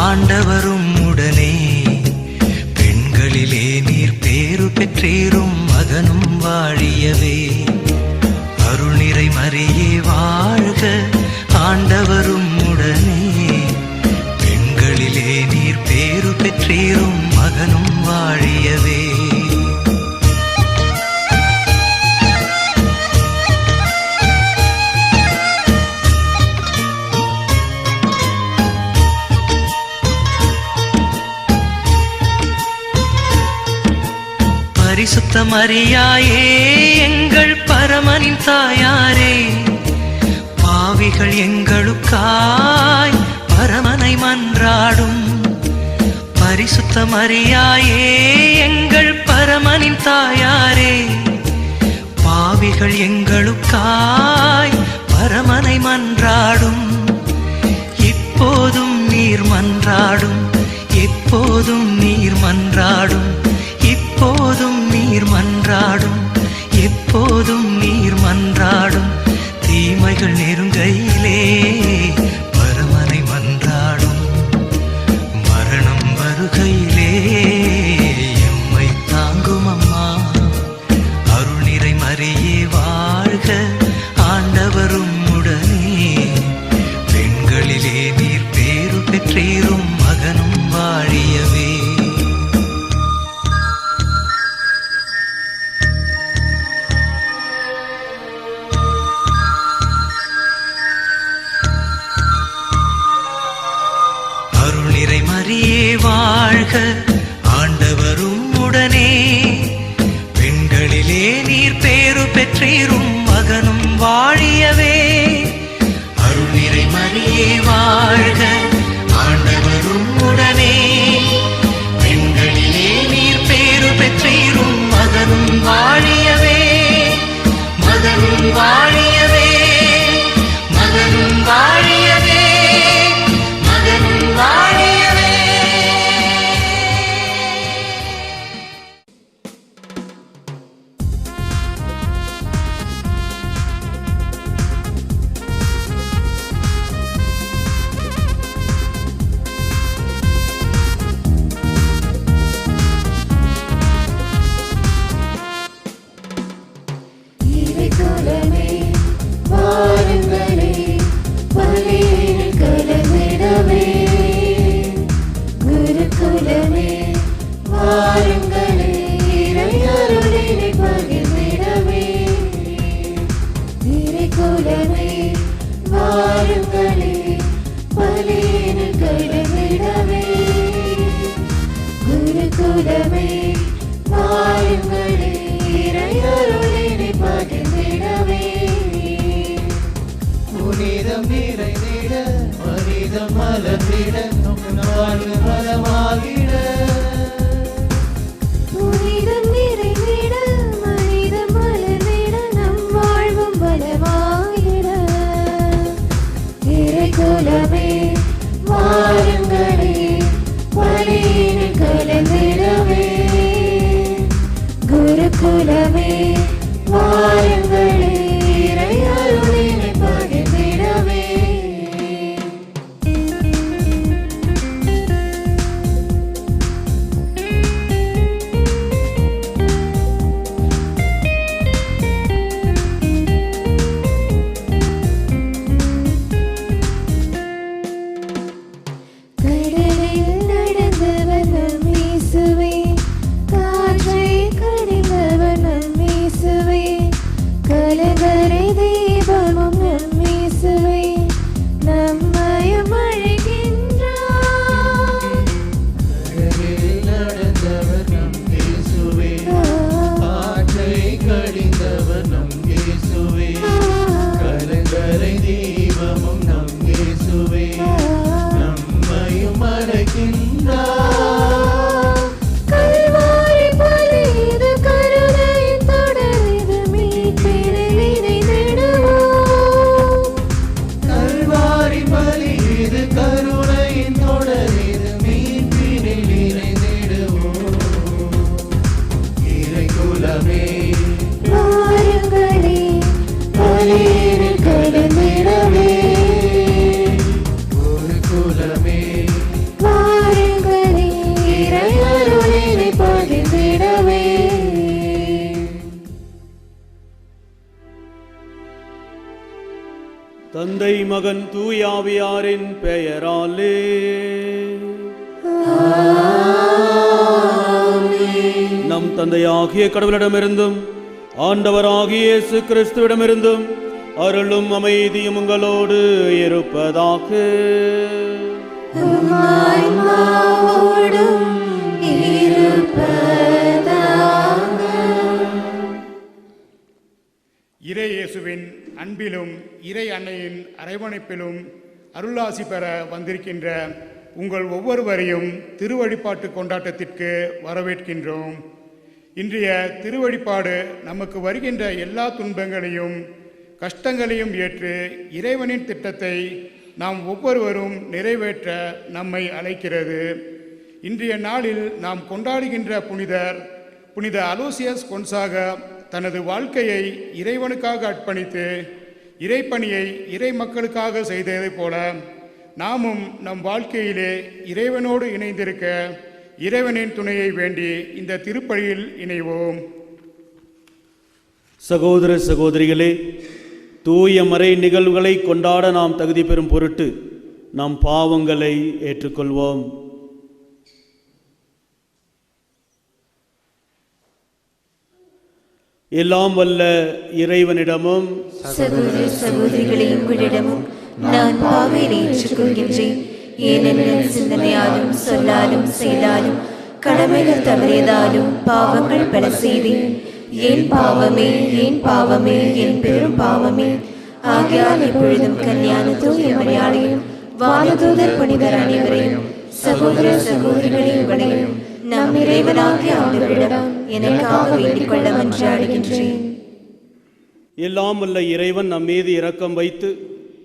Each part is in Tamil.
ஆண்டவரும் உடனே. பெண்களிலே நீர் பேரு பெற்றீரும் மகனும் வாழியவே. அருள் நிறை மரியே வாழ்க, ஆண்டவரும் உடனே. பெண்களிலே நீர் பேரு பெற்றீரும் மகனும் வாழியவே. பரிசுத்த மரியாயே எங்கள் பரமனின் தாயாரே, பாவிகள் எங்களுக்காய் பரமனை மன்றாடும். பரிசுத்த மரியாயே எங்கள் பரமனின் தாயாரே, பாவிகள் எங்களுக்காய் பரமனை மன்றாடும். இப்போதும் நீர் மன்றாடும், எப்போதும் நீர் மன்றாடும். இப்போதும் நீர் மன்றாடும், எப்போதும் நீர் மன்றாடும். தீமைகள் நெருங்கையிலே பரமனை மன்றாடும். மரணம் வருகையிலே எம்மை தாங்கும் அம்மா. அருள் நிறை மரியே வாழ்க, ஆண்டவரும் உடனே. பெண்களிலே நீர் பேரு பெற்றீரும் மகனும் வாழியவே. அருள் நிறை மரியே வாழ்க, ஆண்டவரும் உடனே. பெண்களிலே நீர் பேரு பெற்றீரும் மகனும் வாழியவே. அருள் நிறை மரியே வாழ்க, ஆண்டவரும் உடனே. பெண்களிலே நீர் பேரு பெற்றீரும் மகனும் வாழியவே. மகனும் வாழியவே, மகனும் வாழியவே, மகனும் வாழியவே. இறைக்குலமே வாருங்களே, பலியில் கலந்திடவே. குருகுலமே வாருங்களே, இறை அருளினை பகிர்ந்திடவே. இறைக்குலமே வாருங்களே, பலியில் கலந்திடவே. குருகுலமே வாருங்களே, இறை அருளினை பகிர்ந்திடவே. புனிதம் நிறைந்திட, மனிதம் மலர்ந்திட, நம் வாழ்வு வளமாகிட. புனிதம் நிறைந்திட, மனிதம் மலர்ந்திட, நம் வாழ்வும் வளமாகிட. இறைக்குலமே வாருங்களே, பலியில் கலந்திடவே. குருகுலமே வாருங்களே, இறை அருளினை பகிர்ந்திடவே. கடலில் நடந்தவர் நம் இயேசுவே, காற்றை கடிந்தவர் நம் இயேசுவே. கலங்கரை தீபமும் நம் இயேசுவே, நம்மையும் அழைக்கின்றார். கடலில் நடந்தவர் நம் இயேசுவே, காற்றை கடிந்தவர் நம் இயேசுவே. கலங்கரை தீபமும் நம் இயேசுவே, நம்மையும் அழைக்கின்றார். கல்வாரி பலி இது கருணையின் தொடர், இது மீட்பினில் இணைந்திடுவோம். கல்வாரி பலி இது கருணையின் தொடர், இது மீட்பினில் இணைந்திடுவோம். இறைக்குலமே வாருங்களே, பலியில் கலந்திடவே. குருகுலமே தந்தை மகன் தூயாவியாரின் பெயராலே நம் தந்தையாகிய கடவுளிடமிருந்தும் ஆண்டவராகிய இயேசு கிறிஸ்துவிடமிருந்தும் அருளும் அமைதியும் உங்களோடு இருப்பதாக. இறை இயேசுவின் அன்பிலும் இறை அன்னையின் அரவணைப்பிலும் அருளாசி பெற வந்திருக்கின்ற உங்கள் ஒவ்வொருவரையும் திருவழிபாட்டு கொண்டாட்டத்திற்கு வரவேற்கின்றோம். இன்றைய திருவழிபாடு நமக்கு வருகின்ற எல்லா துன்பங்களையும் கஷ்டங்களையும் ஏற்று இறைவனின் திட்டத்தை நாம் ஒவ்வொருவரும் நிறைவேற்ற நம்மை அழைக்கிறது. இன்றைய நாளில் நாம் கொண்டாடுகின்ற புனித அலோசியஸ் கொன்சாகா தனது வாழ்க்கையை இறைவனுக்காக அர்ப்பணித்து இறைப்பணியை இறை மக்களுக்காக செய்ததைப் போல நாமும் நம் வாழ்க்கையிலே இறைவனோடு இணைந்திருக்க இறைவனின் துணையை வேண்டி இந்த திருப்பலியில் இணைவோம். சகோதர சகோதரிகளே, தூய மறை நிகழ்வுகளை கொண்டாட நாம் தகுதி பெறும் பொருட்டு நம் பாவங்களை ஏற்றுக்கொள்வோம். எல்லாம் வல்ல இறைவனிடமும் சகோதர சகோதரிகளே, உங்களிடமும் நான் பாவத்தை ஏற்றுக்கொள்கின்றேன். ஏனெனில் சிந்தனையாலும் சொல்லாலும் செயலாலும் கடமைகள் தவறியதாலும் பாவங்கள் பல செய்தேன். என் பாவமே, என் பாவமே, என் பெரும் பாவமே. ஆகையால் எப்பொழுதும் கன்னியான தூய மரியாதையும் வானதூதர் புனிதர் அனைவரையும் சகோதர சகோதரிகளே, உங்களையும் நம் இறைவனாகிய ஆண்டவரிடம் எனக்காக வேண்டிக் கொள்ள மன்றாடுகின்றேன். எல்லாம் வல்ல இறைவன் நம் மீது இரக்கம் வைத்து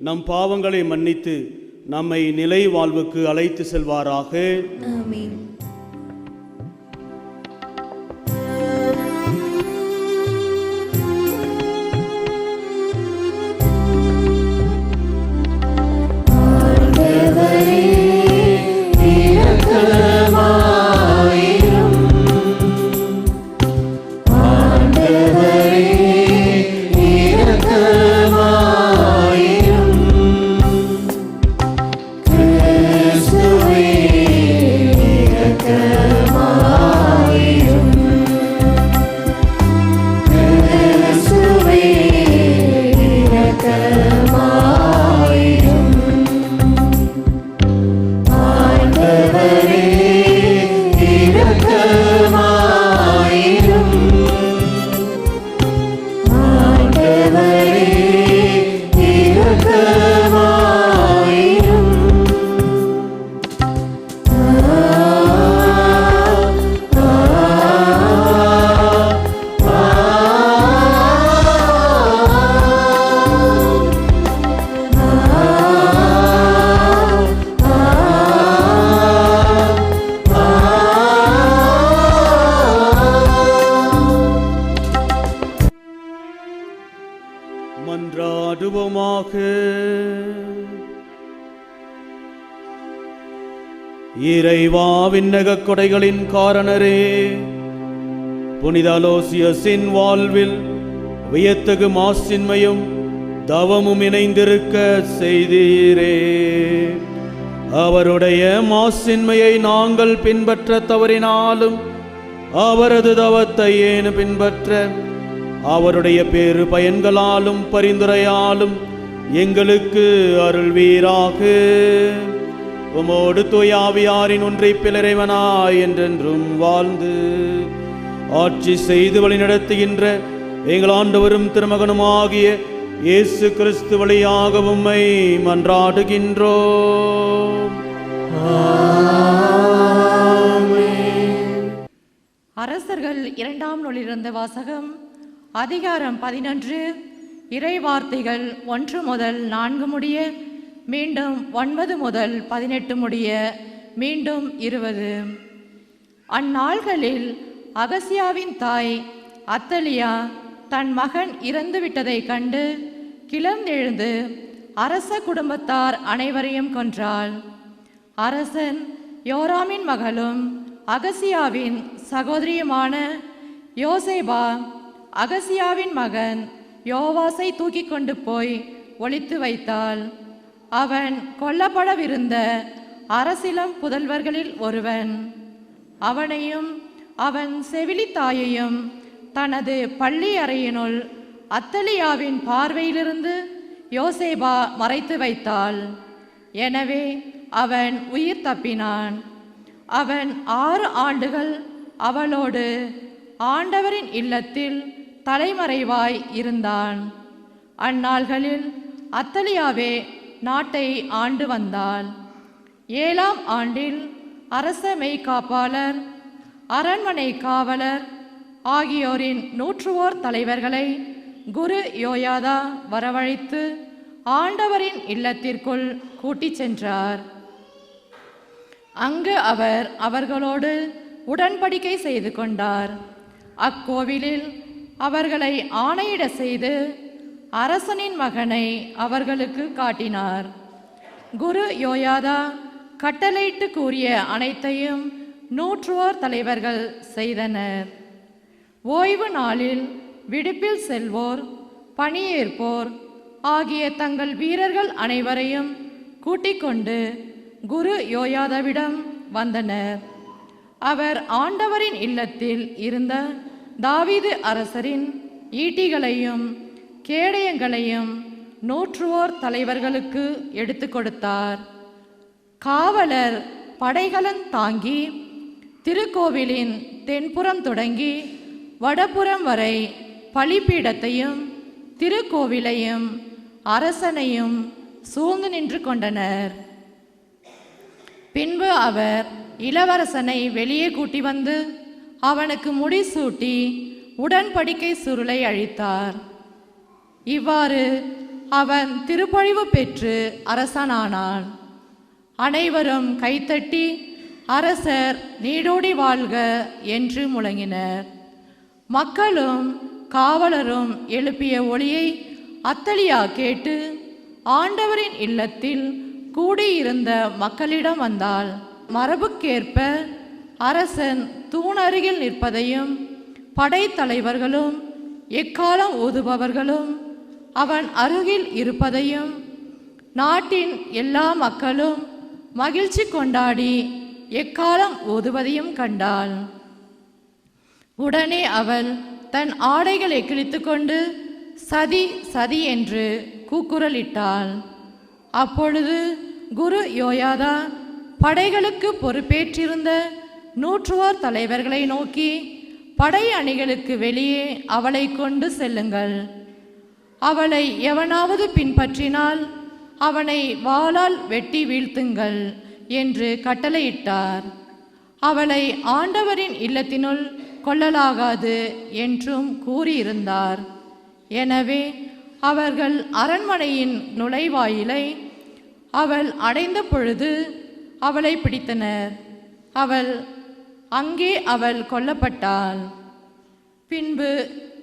நம் பாவங்களை மன்னித்து நம்மை நிலை வாழ்வுக்கு அழைத்து செல்வாராக. ஆமென். மன்றாடுவோமாக. இறைவா, விண்ணகக் கொடைகளின் காரணரே, புனித அலோசியஸின் வாழ்வில் வியத்தகு மாசின்மையும் தவமும் இணைந்திருக்க செய்தீரே. அவருடைய மாசின்மையை நாங்கள் பின்பற்ற தவறினாலும் அவரது தவத்தை ஏன் பின்பற்ற அவருடைய பேறு பயன்களாலும் பரிந்துரையாலும் எங்களுக்கு அருள்வீராக. உமோடு தூயாவியாரின் ஒன்றைப்பில் இறைவனாய் என்றென்றும் வாழ்ந்து ஆட்சி செய்து வழிநடத்துகின்ற எங்கள் ஆண்டவரும் திருமகனுமாகிய இயேசு கிறிஸ்து வழியாக உம்மை மன்றாடுகின்றோம். அரசர்கள் 2ஆம் நூலிலிருந்த வாசகம். அதிகாரம் 11. இறை வார்த்தைகள் 1 முதல் 4 முடிய, மீண்டும் 9 முதல் 18 முடிய, மீண்டும் 20. அந்நாள்களில் அகசியாவின் தாய் அத்தலியா தன் மகன் இறந்து விட்டதை கண்டு கிளர்ந்தெழுந்து அரச குடும்பத்தார் அனைவரையும் கொன்றாள். அரசன் யோராமின் மகளும் அகசியாவின் சகோதரியுமான யோசேபா அகசியாவின் மகன் யோவாசை தூக்கி கொண்டு போய் ஒளித்து வைத்தாள். அவன் கொல்லப்படவிருந்த அரசிலம் புதல்வர்களில் ஒருவன். அவனையும் அவன் செவிலித்தாயையும் தனது பள்ளி அறையினுள் அத்தலியாவின் பார்வையிலிருந்து யோசேபா மறைத்து வைத்தாள். எனவே அவன் உயிர் தப்பினான். அவன் 6 ஆண்டுகள் அவளோடு ஆண்டவரின் இல்லத்தில் தலைமறைவாய் இருந்தான். அந்நாள்களில் அத்தலியாவே நாட்டை ஆண்டு வந்தாள். 7ஆம் ஆண்டில் அரச மெய்காப்பாளர், அரண்மனை காவலர் ஆகியோரின் 101 தலைவர்களை குரு யோயாதா வரவழைத்து ஆண்டவரின் இல்லத்திற்குள் கூட்டிச் சென்றார். அங்கு அவர் அவர்களோடு உடன்படிக்கை செய்து கொண்டார். அக்கோவிலில் அவர்களை ஆணையிட செய்து அரசனின் மகனை அவர்களுக்கு காட்டினார். குரு யோயாதா கட்டளையிட்டு கூறிய அனைத்தையும் 101 தலைவர்கள் செய்தனர். ஓய்வு நாளில் விடுப்பில் செல்வோர், பணியேற்போர் ஆகிய தங்கள் வீரர்கள் அனைவரையும் கூட்டிக் கொண்டு குரு யோயாதாவிடம் வந்தனர். அவர் ஆண்டவரின் இல்லத்தில் இருந்த தாவீது அரசரின் ஈட்டிகளையும் கேடயங்களையும் 101 தலைவர்களுக்கு எடுத்து கொடுத்தார். காவலர் படைகலன் தாங்கி திருக்கோவிலின் தென்புறம் தொடங்கி வடபுறம் வரை பலிபீடத்தையும் திருக்கோவிலையும் அரசனையும் சூழ்ந்து நின்று கொண்டனர். பின்பு அவர் இளவரசனை வெளியே கூட்டி வந்து அவனுக்கு முடிசூட்டி உடன்படிக்கை சுருளை அழித்தார். இவ்வாறு அவன் திருப்பழிவு பெற்று அரசனானான். அனைவரும் கைத்தட்டி அரசர் நீடோடி வாழ்க என்று முழங்கினர். மக்களும் காவலரும் எழுப்பிய ஒலியை அத்தலியா கேட்டு ஆண்டவரின் இல்லத்தில் கூடியிருந்த மக்களிடம் வந்தாள். மரபுக்கேற்ப அரசன் தூண் அருகில் நிற்பதையும் படைத்தலைவர்களும் எக்காலம் ஊதுபவர்களும் அவன் அருகில் இருப்பதையும் நாட்டின் எல்லா மக்களும் மகிழ்ச்சி கொண்டாடி எக்காலம் ஊதுவதையும் கண்டாள். உடனே அவள் தன் ஆடைகளை கிழித்து கொண்டு சதி சதி என்று கூக்குரலிட்டாள். அப்பொழுது குரு யோயாதா படைகளுக்கு பொறுப்பேற்றிருந்த 101 தலைவர்களை நோக்கி, படை அணிகளுக்கு வெளியே அவளை கொண்டு செல்லுங்கள். அவளை எவனாவது பின்பற்றினால் அவனை வாளால் வெட்டி வீழ்த்துங்கள் என்று கட்டளையிட்டார். அவளை ஆண்டவரின் இல்லத்தினுள் கொள்ளலாகாது என்றும் கூறியிருந்தார். எனவே அவர்கள் அரண்மனையின் நுழைவாயிலை அவள் அடைந்த பொழுது அவளை பிடித்தனர். அங்கே அவள் கொல்லப்பட்டாள். பின்பு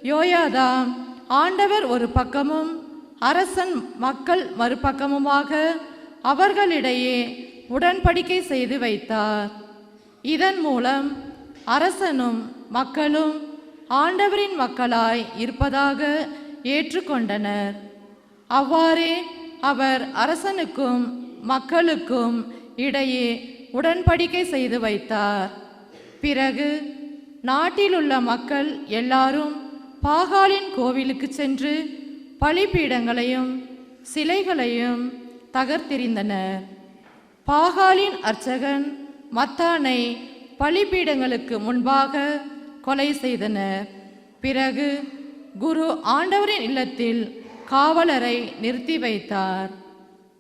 யோயாதா ஆண்டவர் ஒரு பக்கமும் அரசன் மக்கள் மறுபக்கமுமாக அவர்களிடையே உடன்படிக்கை செய்து வைத்தார். இதன் மூலம் அரசனும் மக்களும் ஆண்டவரின் மக்களாய் இருப்பதாக ஏற்றுக்கொண்டனர். அவ்வாறே அவர் அரசனுக்கும் மக்களுக்கும் இடையே உடன்படிக்கை செய்து வைத்தார். பிறகு நாட்டிலுள்ள மக்கள் எல்லாரும் பாகாலின் கோவிலுக்கு சென்று பலிபீடங்களையும் சிலைகளையும் தகர்த்தெறிந்தனர். பாகாலின் அர்ச்சகன் மத்தானை பலிபீடங்களுக்கு முன்பாக கொலை செய்தனர். பிறகு குரு ஆண்டவரின் இல்லத்தில் காவலரை நிறுத்தி வைத்தார்.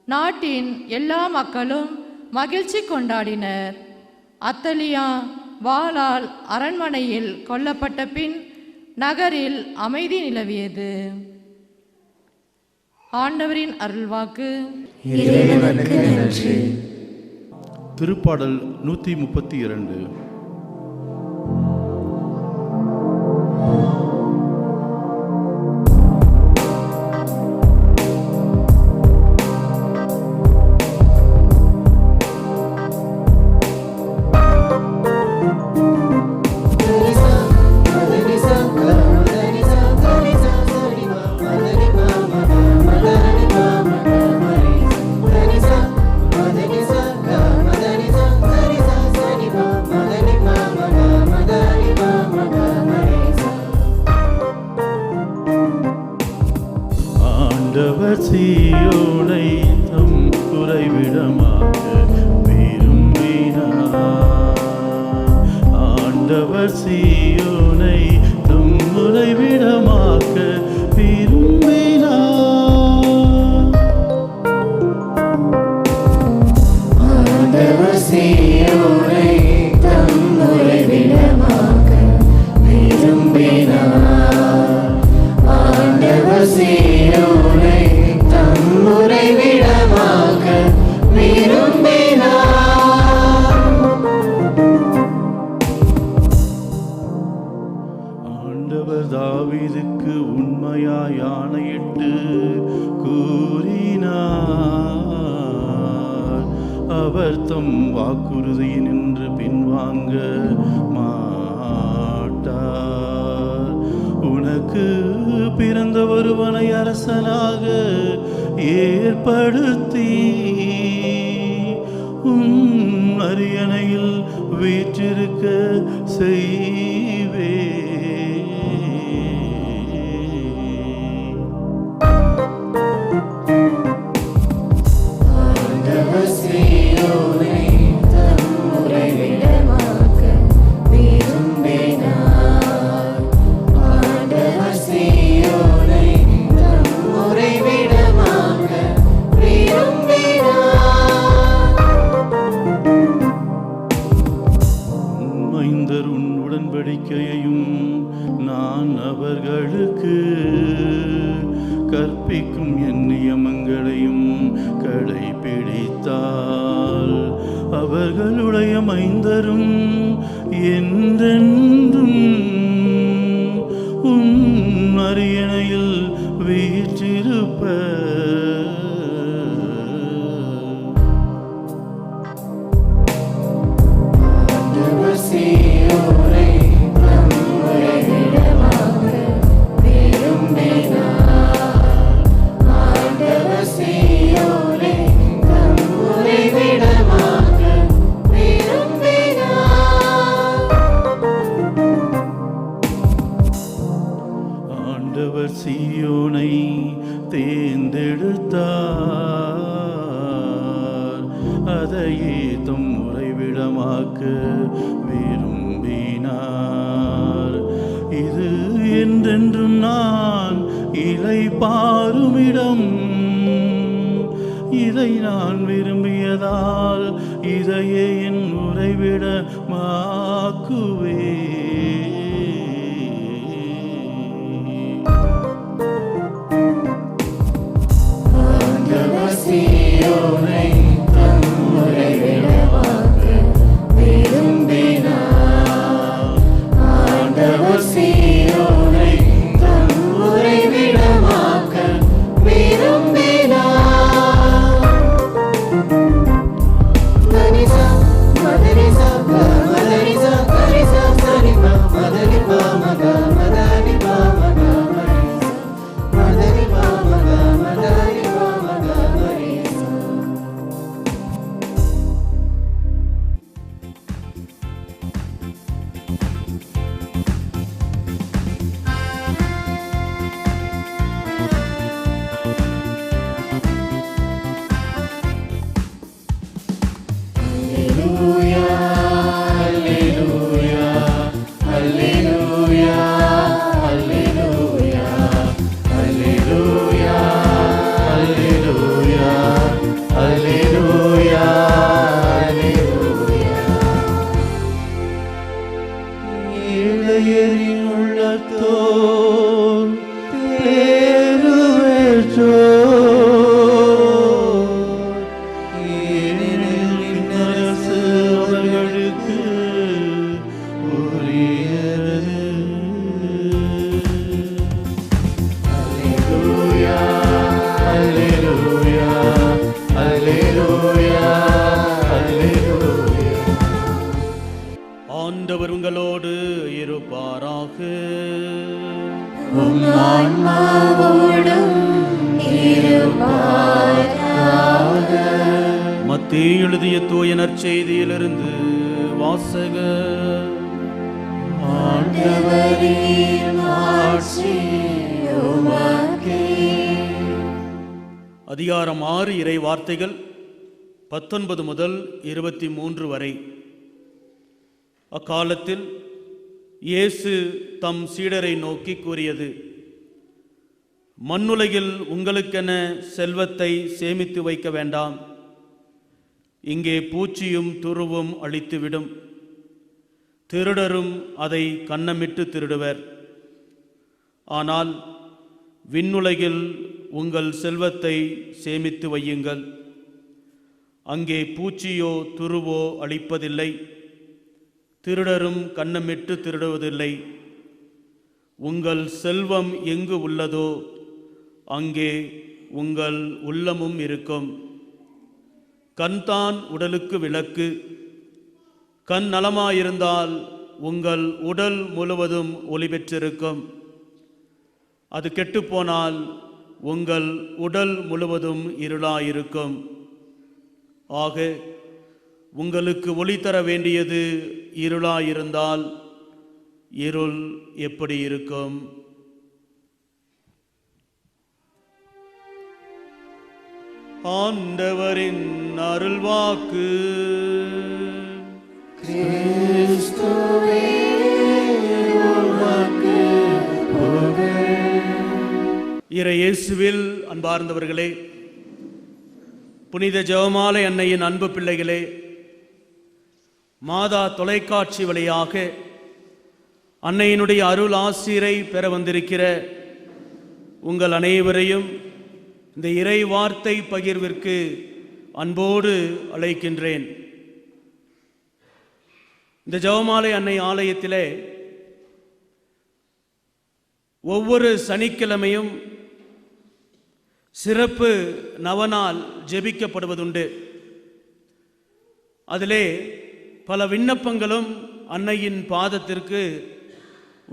நாட்டின் எல்லா மக்களும் மகிழ்ச்சி கொண்டாடினர். அத்தலியா வாளால் அரண்மனையில் கொல்லப்பட்ட பின் நகரில் அமைதி நிலவியது. ஆண்டவரின் அருள்வாக்கு. இறைவனுக்கு நன்றி. திருப்பாடல் 132. மதனிமா ஆண்டவர் சீயோனை தம் உறைவிடமாக்க விரும்பினார். ஆண்டவர் சீயோனை தம் உறைவிடமாக்க விரும்பினார். ஆண்டவர் சீயோனை தம் உறைவிடமாக்க விரும்பினார். ஆண்டவர் தாவீதுக்கு உண்மையாய் ஆணையிட்டு கூறினார். அவர் தம் வாக்குறுதியினின்று பின்வாங்க மாட்டார். உனக்கு பிறந்த ஒருவனை அரசனாக ஏற்படுத்தி உன் அரியணையில் வீற்றிருக்க செய்வே. ஆண்டவர் சீயோனை தம் உறைவிடமாக்க விரும்பினார். ஆண்டவர் சீயோனை தம் உறைவிடமாக்க விரும்பினார். மைந்தர் உன் உடன்படிக்கையையும் நான் அவர்களுக்கு கற்பிக்கும் என் நியமங்களையும் கடைபிடித்தால் அவர்களுடைய மைந்தரும் என்றென்றும் உன் அரியணையில் வீற்றிருப்பர். ஆண்டவர் சீயோனை தம் உறைவிடமாக்க விரும்பினார். ஆண்டவர் சீயோனை தம் உறைவிடமாக்க விரும்பினார். ஆண்டவர் சீயோனை தேர்ந்தெடுத்தார். அதையே தம் உறைவிடமாக்க விரும்பினார். இது என்றென்றும் நான் இளைப்பாறுமிடம். இதை நான் விரும்பியதால் இதையே என் உறைவிடமாக்குவே. ஆண்டவர் சீயோனை தம் உறைவிடமாக்க விரும்பினார். ஆண்டவர் சீயோனை தம் உறைவிடமாக்க விரும்பினார். மதனிசா மதனிசா மதனிசா கரிசா சரிமா மதனிபா மகா மதனிபா மகா மரிசா மதனிபா மகா மதனிபா மகா மரிசா. ஏழையரின் உள்ளத்தோர் பேரு பெற்றோர். ஏனெனில் விண்ணரசு அவர்களுக்கு உரியது. அல்லேலூயா, அல்லேலூயா, அல்லேலூயா, அல்லேலூயா. ஆண்டவர் உங்களோடு இருப்பாராக. உம் ஆன்மாவோடும் இருப்பாராக. மத்தேயு எழுதிய தூய நற்செய்தியிலிருந்து வாசகர். ஆண்டவரே மாட்சி உமக்கே. அதிகாரம் 6 இறை வார்த்தைகள் 19 முதல் 23 வரை. அக்காலத்தில் இயேசு தம் சீடரை நோக்கி கூறியது, மண்ணுலகில் உங்களுக்கென செல்வத்தை சேமித்து வைக்க வேண்டாம். இங்கே பூச்சியும் துருவும் அழித்துவிடும், திருடரும் அதை கன்னமிட்டு திருடுவர். ஆனால் விண்ணுலகில் உங்கள் செல்வத்தை சேமித்து வையுங்கள். அங்கே பூச்சியோ துருவோ அழிப்பதில்லை, திருடரும் கன்னமிட்டு திருடுவதில்லை. உங்கள் செல்வம் எங்கு உள்ளதோ அங்கே உங்கள் உள்ளமும் இருக்கும். கண்தான் உடலுக்கு விளக்கு. கண் நலமாயிருந்தால் உங்கள் உடல் முழுவதும் ஒளி பெற்றிருக்கும். அது கெட்டுப்போனால் உங்கள் உடல் முழுவதும் இருளாயிருக்கும். ஆக உங்களுக்கு ஒளி தர வேண்டியது இருளாயிருந்தால் இருள் எப்படி இருக்கும்? ஆண்டவரின் அருள்வாக்கு. கிறிஸ்துவே உமக்கு புகழ். இறை இயேசுவில் அன்பார்ந்தவர்களே, புனித ஜெபமாலை அன்னையின் அன்பு பிள்ளைகளே, மாதா தொலைக்காட்சி வழியாக அன்னையினுடைய அருள் ஆசீரை பெற வந்திருக்கிற உங்கள் அனைவரையும் இந்த இறை வார்த்தை பகிர்விற்கு அன்போடு அழைக்கின்றேன். இந்த ஜெபமாலை அன்னை ஆலயத்திலே ஒவ்வொரு சனிக்கிழமையும் சிறப்பு நவநாள் ஜெபிக்கப்படுவதுண்டு. அதிலே பல விண்ணப்பங்களும் அன்னையின் பாதத்திற்கு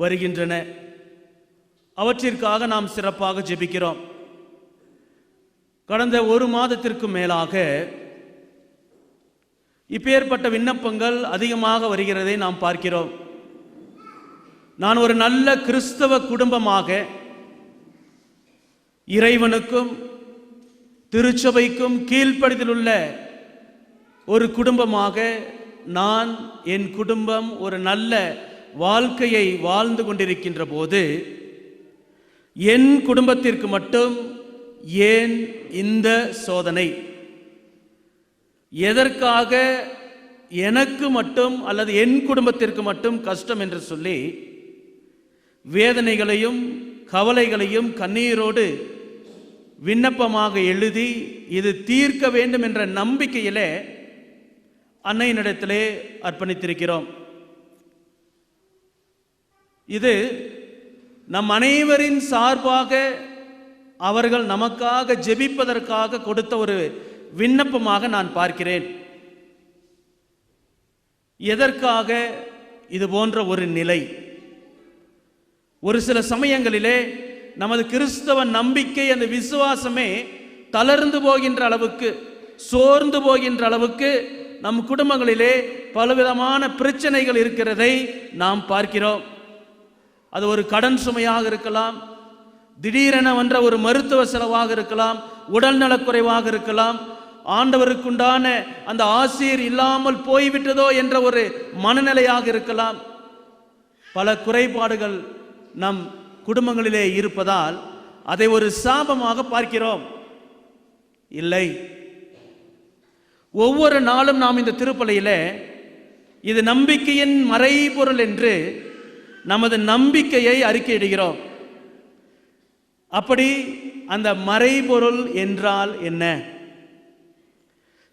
வருகின்றன. அவற்றிற்காக நாம் சிறப்பாக ஜெபிக்கிறோம். கடந்த ஒரு மாதத்திற்கு மேலாக இப்பேற்பட்ட விண்ணப்பங்கள் அதிகமாக வருகிறதை நாம் பார்க்கிறோம். நான் ஒரு நல்ல கிறிஸ்தவ குடும்பமாக இறைவனுக்கும் திருச்சபைக்கும் கீழ்ப்படிதலுள்ள ஒரு குடும்பமாக நான், என் குடும்பம் ஒரு நல்ல வாழ்க்கையை வாழ்ந்து கொண்டிருக்கின்ற போது என் குடும்பத்திற்கு மட்டும் ஏன் இந்த சோதனை? எதற்காக எனக்கு மட்டும் அல்லது என் குடும்பத்திற்கு மட்டும் கஷ்டம் என்று சொல்லி வேதனைகளையும் கவலைகளையும் கண்ணீரோடு விண்ணப்பமாக எழுதி இது தீர்க்க வேண்டும் என்ற நம்பிக்கையிலே அன்னையினிடத்திலே அர்ப்பணித்திருக்கிறோம். இது நம் அனைவரின் சார்பாக அவர்கள் நமக்காக ஜெபிப்பதற்காக கொடுத்த ஒரு விண்ணப்பமாக நான் பார்க்கிறேன். எதற்காக இது போன்ற ஒரு நிலை? ஒரு சில சமயங்களிலே நமது கிறிஸ்தவ நம்பிக்கை, அந்த விசுவாசமே தளர்ந்து போகின்ற அளவுக்கு, சோர்ந்து போகின்ற அளவுக்கு நம் குடும்பங்களிலே பலவிதமான பிரச்சனைகள் இருக்கிறதை நாம் பார்க்கிறோம். அது ஒரு கடன் சுமையாக இருக்கலாம், திடீரென வந்த ஒரு மருத்துவ செலவாக இருக்கலாம், உடல் நலக்குறைவாக இருக்கலாம், ஆண்டவருக்குண்டான அந்த ஆசீர் இல்லாமல் போய்விட்டதோ என்ற ஒரு மனநிலையாக இருக்கலாம். பல குறைபாடுகள் நம் குடும்பங்களிலே இருப்பதால் அதை ஒரு சாபமாக பார்க்கிறோம். இல்லை, ஒவ்வொரு நாளும் நாம் இந்த திருப்பலியிலே இது நம்பிக்கையின் மறைபொருள் என்று நமது நம்பிக்கையை அறிக்கையிடுகிறோம். அப்படி அந்த மறைபொருள் என்றால் என்ன?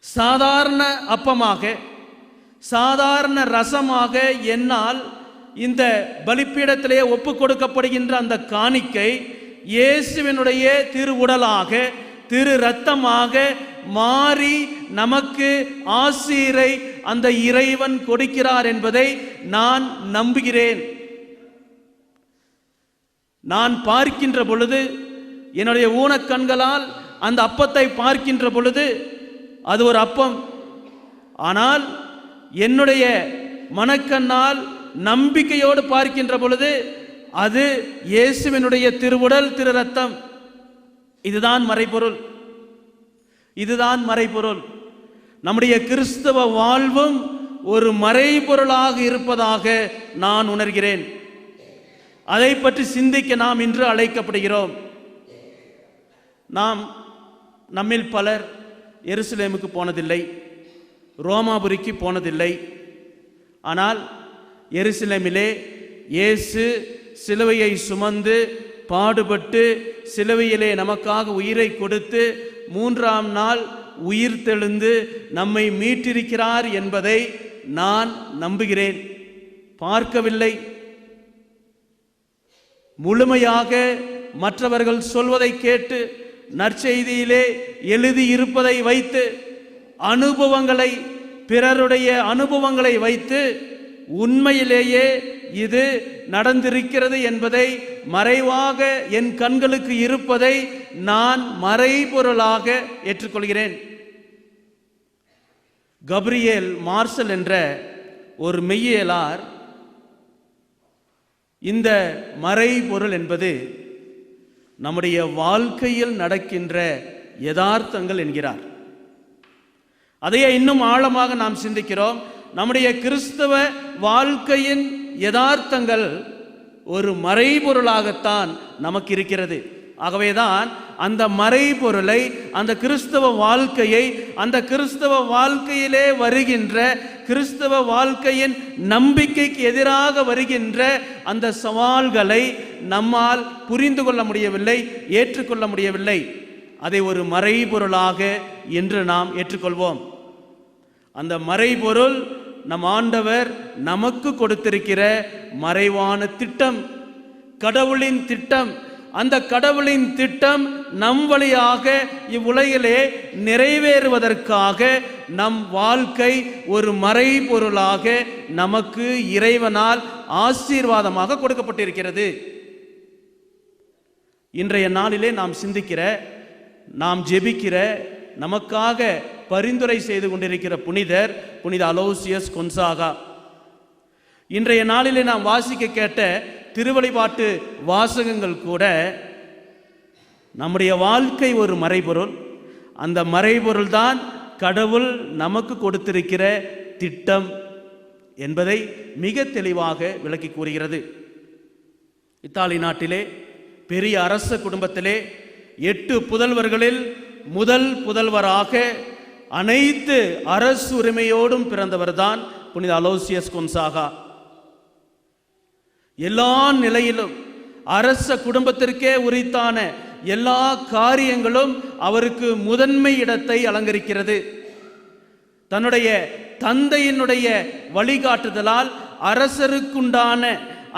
சாதாரண அப்பமாக, சாதாரண ரசமாக என்னால் இந்த பலிப்பீடத்திலே ஒப்பு கொடுக்கப்படுகின்ற அந்த காணிக்கை இயேசுவினுடைய திரு உடலாக, திரு இரத்தமாக மாறி நமக்கு ஆசீரை அந்த இறைவன் கொடுக்கிறார் என்பதை நான் நம்புகிறேன். நான் பார்க்கின்ற பொழுது, என்னுடைய ஊனக்கண்களால் அந்த அப்பத்தை பார்க்கின்ற பொழுது அது ஒரு அப்பம். ஆனால் என்னுடைய மனக்கண்ணால் நம்பிக்கையோடு பார்க்கின்ற பொழுது அது இயேசுவினுடைய திருவுடல், திரு இரத்தம். இதுதான் மறைபொருள், இதுதான் மறைபொருள். நம்முடைய கிறிஸ்தவ வாழ்வும் ஒரு மறைபொருளாக இருப்பதாக நான் உணர்கிறேன். அதை பற்றி சிந்திக்க நாம் இன்று அழைக்கப்படுகிறோம். நம்மில் பலர் எருசலேமுக்கு போனதில்லை, ரோமாபுரிக்கு போனதில்லை. ஆனால் எருசலேமிலே இயேசு சிலுவையை சுமந்து பாடுபட்டு சிலுவையிலே நமக்காக உயிரை கொடுத்து 3ஆம் நாள் உயிர் தெழுந்து நம்மை மீட்டிருக்கிறார் என்பதை நான் நம்புகிறேன். பார்க்கவில்லை, முழுமையாக மற்றவர்கள் சொல்வதை கேட்டு நற்செய்தியிலே எழுதியிருப்பதை வைத்து அனுபவங்களை, பிறருடைய அனுபவங்களை வைத்து உண்மையிலேயே இது நடந்திருக்கிறது என்பதை மறைவாக என் கண்களுக்கு இருப்பதை நான் மறைபொருளாக ஏற்றுக்கொள்கிறேன். கப்ரியேல் மார்சல் என்ற ஒரு மெய்யியலார் இந்த மறைபொருள் என்பது நம்முடைய வாழ்க்கையில் நடக்கின்ற யதார்த்தங்கள் என்கிறார். அதையே இன்னும் ஆழமாக நாம் சிந்திக்கிறோம். நம்முடைய கிறிஸ்தவ வாழ்க்கையின் யதார்த்தங்கள் ஒரு மறைபொருளாகத்தான் நமக்கு இருக்கிறது. ஆகவேதான் அந்த மறைபொருளை, அந்த கிறிஸ்தவ வாழ்க்கையை, அந்த கிறிஸ்தவ வாழ்க்கையிலே வருகின்ற கிறிஸ்தவ வாழ்க்கையின் நம்பிக்கைக்கு எதிராக வருகின்ற அந்த சவால்களை நம்மால் புரிந்து கொள்ள முடியவில்லை, ஏற்றுக்கொள்ள முடியவில்லை. அதை ஒரு மறைபொருளாக என்று நாம் ஏற்றுக்கொள்வோம். அந்த மறைபொருள் நம் ஆண்டவர் நமக்கு கொடுத்திருக்கிற மறைவான திட்டம், கடவுளின் திட்டம். அந்த கடவுளின் திட்டம் நம் வழியாக இவ்வுலகிலே நிறைவேறுவதற்காக நம் வாழ்க்கை ஒரு மறைபொருளாக நமக்கு இறைவனால் ஆசீர்வாதமாக கொடுக்கப்பட்டிருக்கிறது. இன்றைய நாளிலே நாம் சிந்திக்கிற, நாம் ஜெபிக்கிற, நமக்காக பரிந்துரை செய்து கொண்டிருக்கிற புனித அலோசியஸ் கொன்சாகா. இன்றைய நாளிலே நாம் வாசிக்க கேட்ட திருவழிபாட்டு வாசகங்கள் கூட நம்முடைய வாழ்க்கை ஒரு மறைபொருள். அந்த மறைபொருள் தான் கடவுள் நமக்கு கொடுத்திருக்கிற திட்டம் என்பதை மிக தெளிவாக விளக்கி கூறுகிறது. இத்தாலி நாட்டிலே பெரிய அரச குடும்பத்திலே 8 புதல்வர்களில் முதல் புதல்வராக அனைத்து அரசு உரிமையோடும் பிறந்தவர்தான் புனித அலோசியஸ் கொன்சாகா. எல்லா நிலையிலும் அரச குடும்பத்திற்கே உரித்தான எல்லா காரியங்களும் அவருக்கு முதன்மை இடத்தை அலங்கரிக்கிறது. தன்னுடைய தந்தையினுடைய வழிகாட்டுதலால் அரசருக்குண்டான,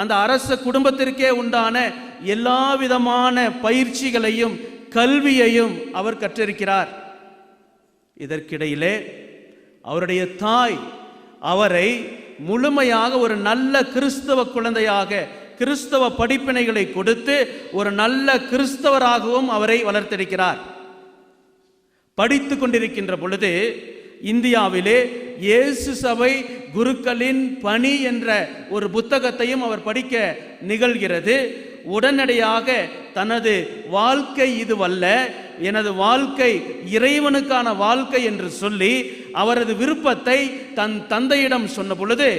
அந்த அரச குடும்பத்திற்கே உண்டான எல்லா விதமான பயிற்சிகளையும் கல்வியையும் அவர் கற்றிருக்கிறார். இதற்கிடையிலே அவருடைய தாய் அவரை முழுமையாக ஒரு நல்ல கிறிஸ்தவ குழந்தையாக, கிறிஸ்தவ படிப்பினைகளை கொடுத்து ஒரு நல்ல கிறிஸ்தவராகவும் அவரை வளர்த்திருக்கிறார். படித்து கொண்டிருக்கின்ற பொழுது இந்தியாவிலே இயேசு சபை குருக்களின் பணி என்ற ஒரு புத்தகத்தையும் அவர் படிக்க நிகழ்கிறது. உடனடியாக தனது வாழ்க்கை இதுவல்ல, எனது வாழ்க்கை இறைவனுக்கான வாழ்க்கை என்று சொல்லி அவரது விருப்பத்தை தன் தந்தையிடம் சொன்ன பொழுது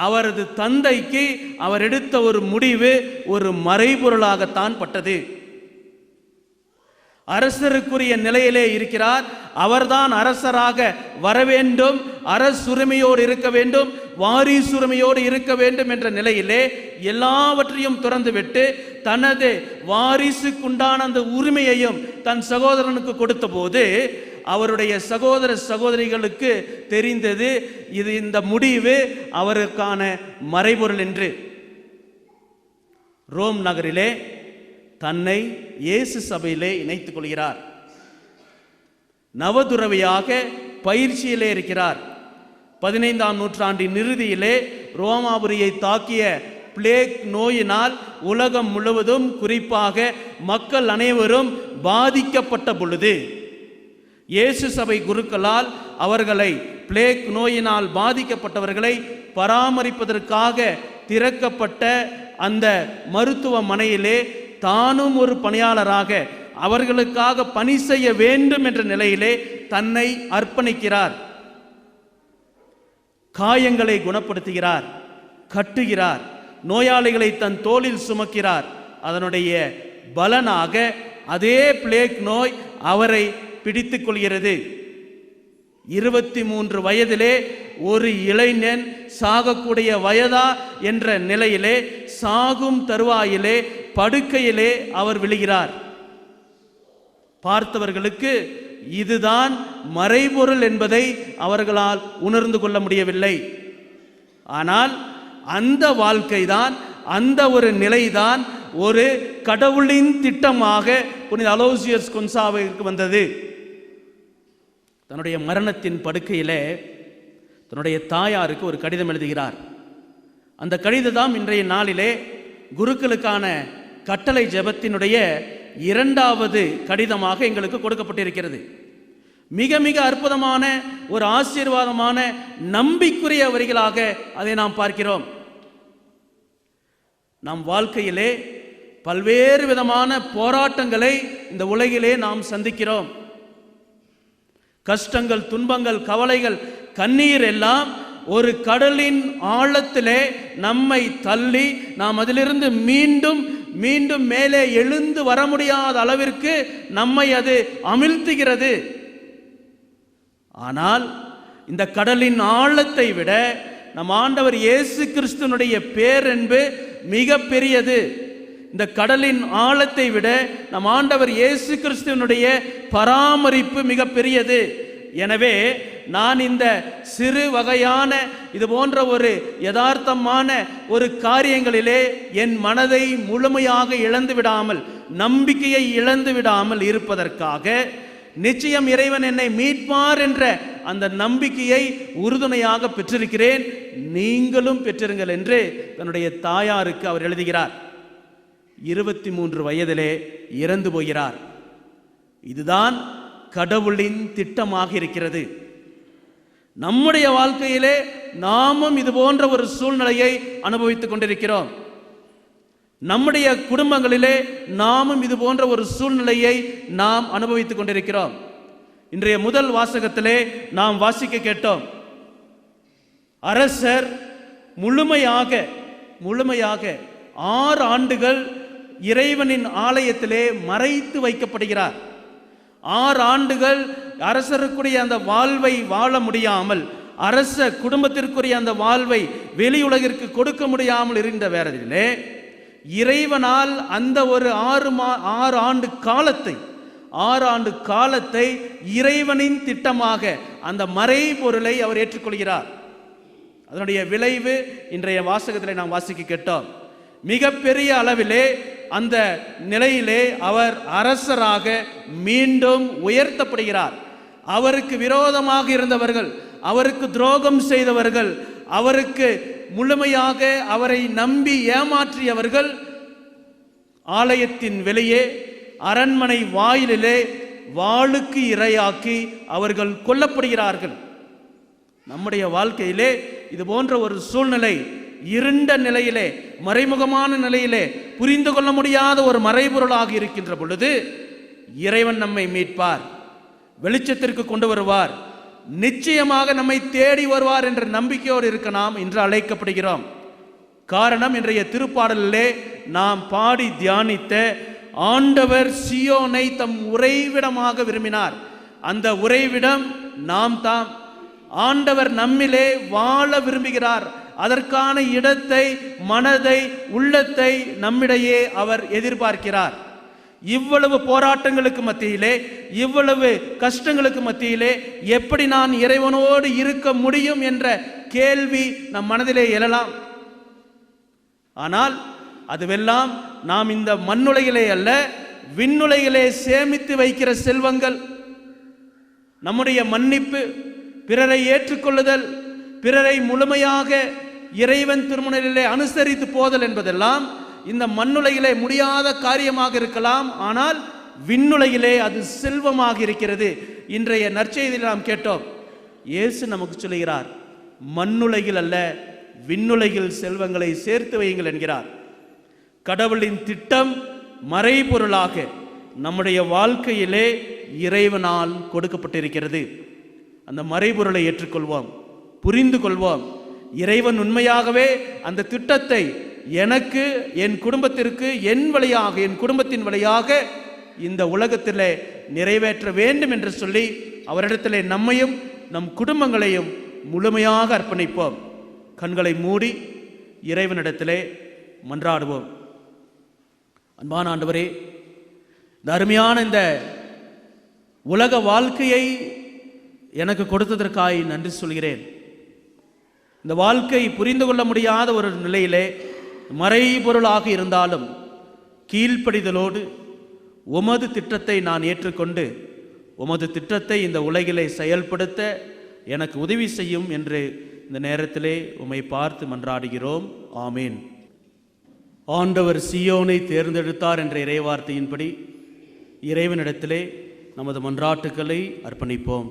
அவரது தந்தைக்கு அவர் எடுத்த ஒரு முடிவு ஒரு மறைபொருளாகத்தான் பட்டது. அரசருக்குரிய நிலையிலே இருக்கிறார், அவர்தான் அரசராக வர வேண்டும், அரசுரிமையோடு இருக்க வேண்டும், வாரிசுரிமையோடு இருக்க வேண்டும் என்ற நிலையிலே எல்லாவற்றையும் துறந்துவிட்டு தனது வாரிசுக்குண்டான அந்த உரிமையையும் தன் சகோதரனுக்கு கொடுத்த போது அவருடைய சகோதர சகோதரிகளுக்கு தெரிந்தது இது, இந்த முடிவு அவருக்கான மறைபொருள் என்று. ரோம் நகரிலே தன்னை இயேசு சபையிலே இணைத்துக் கொள்கிறார். நவதுறவியாக பயிற்சியிலே இருக்கிறார். 15ஆம் நூற்றாண்டின் இறுதியிலே ரோமாபுரியை தாக்கிய பிளேக் நோயினால் உலகம் முழுவதும், குறிப்பாக மக்கள் அனைவரும் பாதிக்கப்பட்ட பொழுது இயேசு சபை குருக்களால் அவர்களை, பிளேக் நோயினால் பாதிக்கப்பட்டவர்களை பராமரிப்பதற்காக திறக்கப்பட்ட அந்த மருத்துவமனையிலே தானும் ஒரு பணியாளராக அவர்களுக்காக பணி செய்ய வேண்டும் என்ற நிலையிலே தன்னை அர்ப்பணிக்கிறார். காயங்களை குணப்படுத்துகிறார், கட்டுகிறார், நோயாளிகளை தன் தோளில் சுமக்கிறார். அதனுடைய பலனாக அதே பிளேக் நோய் அவரை பிடித்துக் கொள்கிறது. 23 வயதிலே ஒரு இளைஞன் சாகக்கூடிய வயதா என்ற நிலையிலே, சாகும் தருவாயிலே, படுக்கையிலே அவர் விழுகிறார். பார்த்தவர்களுக்கு இதுதான் மறைபொருள் என்பதை அவர்களால் உணர்ந்து கொள்ள முடியவில்லை. ஆனால் அந்த வாழ்க்கைதான், அந்த ஒரு நிலைதான் ஒரு கடவுளின் திட்டமாக புனித அலோசியஸ் கொன்சாவிற்கு வந்தது. தன்னுடைய மரணத்தின் படுக்கையிலே தன்னுடைய தாயாருக்கு ஒரு கடிதம் எழுதுகிறார். அந்த கடிதம் இன்றைய நாளிலே குருக்களுக்கான கட்டளை ஜெபத்தினுடைய 2வது கடிதமாக எங்களுக்கு கொடுக்கப்பட்டிருக்கிறது. மிக மிக அற்புதமான ஒரு ஆசீர்வாதமான நம்பிக்குரிய வரிகளாக அதை நாம் பார்க்கிறோம். நம் வாழ்க்கையிலே பல்வேறு விதமான போராட்டங்களை இந்த உலகிலே நாம் சந்திக்கிறோம். கஷ்டங்கள், துன்பங்கள், கவலைகள், கண்ணீர் எல்லாம் ஒரு கடலின் ஆழத்திலே நம்மை தள்ளி நாம் அதிலிருந்து மீண்டும் மீண்டும் மேலே எழுந்து வர முடியாத அளவிற்கு நம்மை அது அமிழ்த்துகிறது. ஆனால் இந்த கடலின் ஆழத்தை விட நம் ஆண்டவர் இயேசு கிறிஸ்துனுடைய பேரன்பு மிக பெரியது. இந்த கடலின் ஆழத்தை விட நம் ஆண்டவர் இயேசு கிறிஸ்துவனுடைய பராமரிப்பு மிக பெரியது. எனவே நான் இந்த சிறு வகையான இது போன்ற ஒரு யதார்த்தமான ஒரு காரியங்களிலே என் மனதை முழுமையாக இழந்து விடாமல், நம்பிக்கையை இழந்து விடாமல் இருப்பதற்காக நிச்சயம் இறைவன் என்னை மீட்பார் என்ற அந்த நம்பிக்கையை உறுதுணையாக பெற்றிருக்கிறேன், நீங்களும் பெற்றிருங்கள் என்று தன்னுடைய தாயாருக்கு அவர் எழுதுகிறார். 23 வயதிலே இறந்து போகிறார். இதுதான் கடவுளின் திட்டமாக இருக்கிறது. நம்முடைய வாழ்க்கையிலே நாமும் இது போன்ற ஒரு சூழ்நிலையை அனுபவித்துக் கொண்டிருக்கிறோம். நம்முடைய குடும்பங்களிலே நாமும் இது போன்ற ஒரு சூழ்நிலையை நாம் அனுபவித்துக் கொண்டிருக்கிறோம். இன்றைய முதல் வாசகத்திலே நாம் வாசிக்க கேட்டோம். அரசர் முழுமையாக 6 ஆண்டுகள் இறைவனின் ஆலயத்திலே மறைத்து வைக்கப்படுகிறார். 6 ஆண்டுகள் அரசருக்குரிய அந்த வாழ்வை வாழ முடியாமல், அரச குடும்பத்திற்குரிய அந்த வாழ்வை வெளியுலகிற்கு கொடுக்க முடியாமல் இருந்த வேளையிலே இறைவனால் அந்த ஒரு 6 ஆண்டு காலத்தை இறைவனின் திட்டமாக அந்த மறைபொருளை அவர் ஏற்றுக்கொள்கிறார். அதனுடைய விளைவு இன்றைய வாசகத்திலே நாம் வாசிக்க கேட்டோம். மிகப்பெரிய அளவிலே அந்த நிலையிலே அவர் அரசராக மீண்டும் உயர்த்தப்படுகிறார். அவருக்கு விரோதமாக இருந்தவர்கள், அவருக்கு துரோகம் செய்தவர்கள், அவருக்கு முழுமையாக அவரை நம்பி ஏமாற்றியவர்கள் ஆலயத்தின் வெளியே, அரண்மனை வாயிலிலே வாளுக்கு இரையாக்கி அவர்கள் கொல்லப்படுகிறார்கள். நம்முடைய வாழ்க்கையிலே இது போன்ற ஒரு சூழ்நிலை, இருண்ட நிலையிலே, மறைமுகமான நிலையிலே, புரிந்து கொள்ள முடியாத ஒரு மறைபொருளாக இருக்கின்ற பொழுது இறைவன் நம்மை மீட்பார், வெளிச்சத்திற்கு கொண்டு வருவார், நிச்சயமாக நம்மை தேடி வருவார் என்ற நம்பிக்கையோடு இருக்க நாம் இன்று அழைக்கப்படுகிறோம். காரணம், இன்றைய திருப்பாடலிலே நாம் பாடி தியானித்த ஆண்டவர் சியோனை தம் உறைவிடமாக விரும்பினார். அந்த உறைவிடம் நாம் தாம். ஆண்டவர் நம்மிலே வாழ விரும்புகிறார். அதற்கான இடத்தை, மனதை, உள்ளத்தை நம்மிடையே அவர் எதிர்பார்க்கிறார். இவ்வளவு போராட்டங்களுக்கு மத்தியிலே, இவ்வளவு கஷ்டங்களுக்கு மத்தியிலே எப்படி நான் இறைவனோடு இருக்க முடியும் என்ற கேள்வி நம் மனதிலே எழலாம். ஆனால் அதுவெல்லாம் நாம் இந்த மண்ணுலகிலே அல்ல, விண்ணுலகிலே சேமித்து வைக்கிற செல்வங்கள். நம்முடைய மன்னிப்பு, பிறரை ஏற்றுக்கொள்ளுதல், பிறரை முழுமையாக இறைவன் திருமுனையிலே அனுசரித்து போதல் என்பதெல்லாம் இந்த மண்ணுலகிலே முடியாத காரியமாக இருக்கலாம். ஆனால் விண்ணுலகிலே அது செல்வமாக இருக்கிறது. இன்றைய நற்செய்தியில் நாம் கேட்டோம், இயேசு நமக்கு சொல்கிறார், மண்ணுலகில் அல்ல விண்ணுலகில் செல்வங்களை சேர்த்து வையுங்கள் என்கிறார். கடவுளின் திட்டம் மறைபொருளாக நம்முடைய வாழ்க்கையிலே இறைவனால் கொடுக்கப்பட்டிருக்கிறது. அந்த மறைபொருளை ஏற்றுக்கொள்வோம். புரிந்து கொள்வோம். இறைவன் உண்மையாகவே அந்த திட்டத்தை எனக்கு, என் குடும்பத்திற்கு, என் வழியாக, என் குடும்பத்தின் வழியாக இந்த உலகத்திலே நிறைவேற்ற வேண்டும் என்று சொல்லி அவரிடத்திலே நம்மையும் நம் குடும்பங்களையும் முழுமையாக அர்ப்பணிப்போம். கண்களை மூடி இறைவனிடத்திலே மன்றாடுவோம். அன்பான ஆண்டவரே, இந்த அருமையான இந்த உலக வாழ்க்கையை எனக்கு கொடுத்ததற்காய் நன்றி சொல்கிறேன். இந்த வாழ்க்கை புரிந்து கொள்ள முடியாத ஒரு நிலையிலே மறைபொருளாக இருந்தாலும் கீழ்ப்படிதலோடு உமது திட்டத்தை நான் ஏற்றுக்கொண்டு உமது திட்டத்தை இந்த உலகிலே செயல்படுத்த எனக்கு உதவி செய்யும் என்று இந்த நேரத்திலே உம்மை பார்த்து மன்றாடுகிறோம். ஆமீன். ஆண்டவர் சீயோனை தேர்ந்தெடுத்தார் என்ற இறைவார்த்தையின்படி இறைவனிடத்திலே நமது மன்றாட்டுக்களை அர்ப்பணிப்போம்.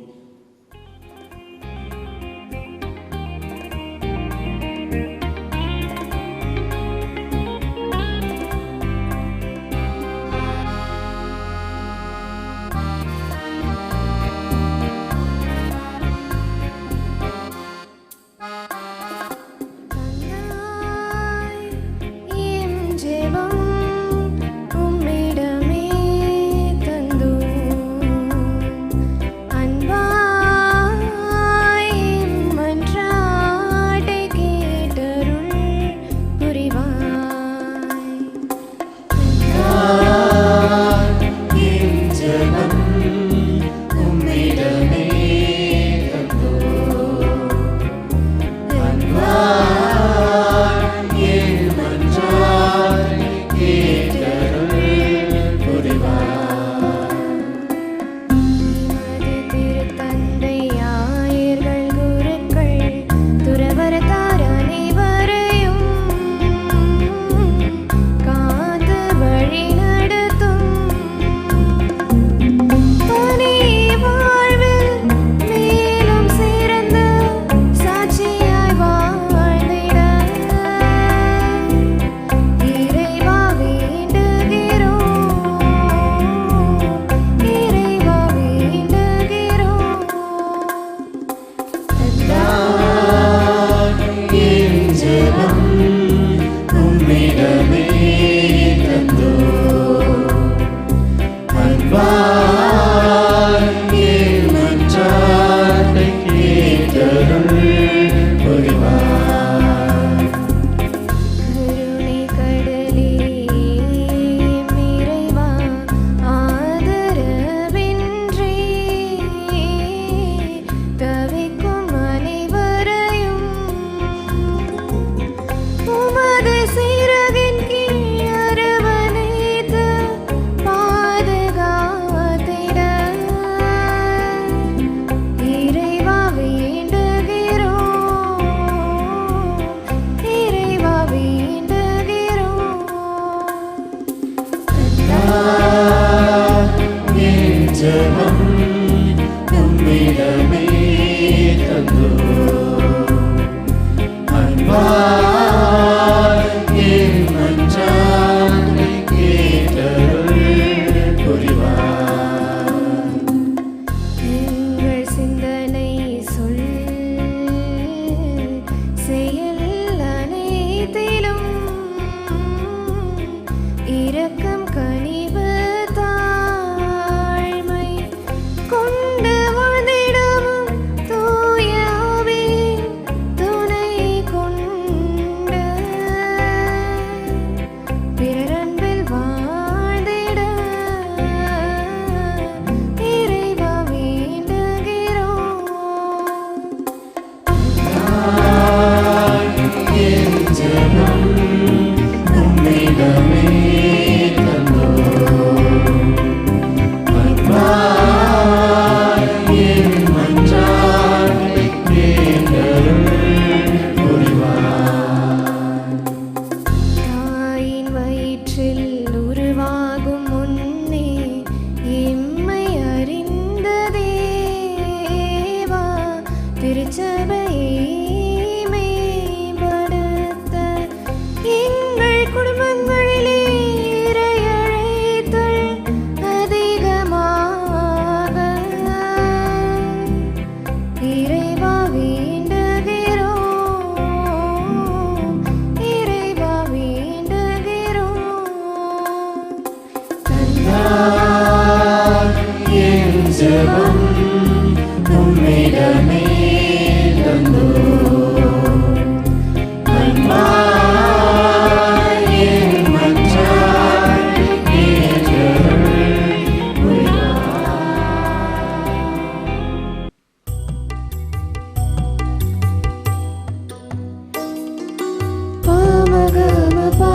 மகமபா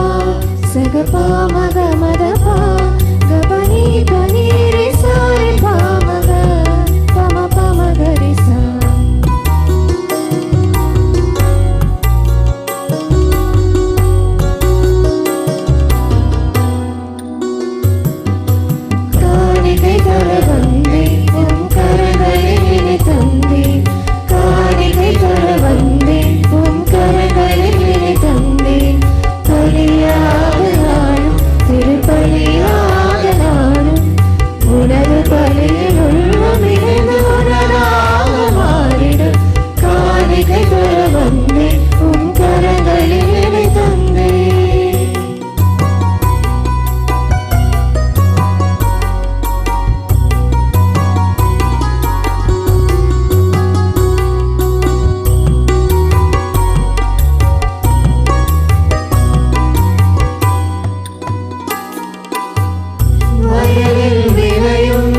சகபா மகமதபா கபனி பனி ரிசாரி பாமக பம பமகரிசா காணிகை தர வந்தே உம் கரங்களிலே தந்தே காணிகை தர வந்தே உம் கரங்களிலே தந்தே பலியாக நானும் திருப்பலியாக நானும் உனது பலியில் உள்ளமிருந்து உனதாக மாறிடும் காணிகை தர வந்தே உம் கரங்களிலே தந்தே வயலில் விளையும்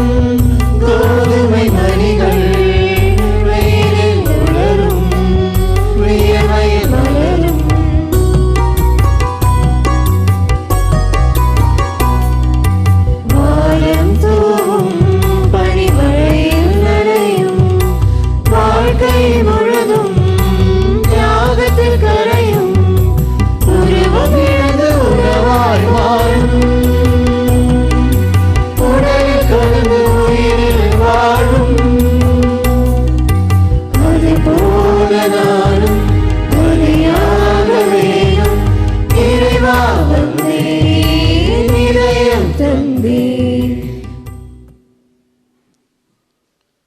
கோதுமை மணிகள் வெயிலில் உலரும் வியர்வையில் மலரும் வாயம் தூவும் பனிமழையில் நனையும் வாழ்க்கை முழுதும் தியாகத்தில் கரையும் உருவம் இழந்து உறவாய் மாறும் உடலில் கலந்து உயிரில் வாழும் அதை போல நானும் பலியாக வேணும் இறைவா வந்தேன் இதயம் தந்தேன்.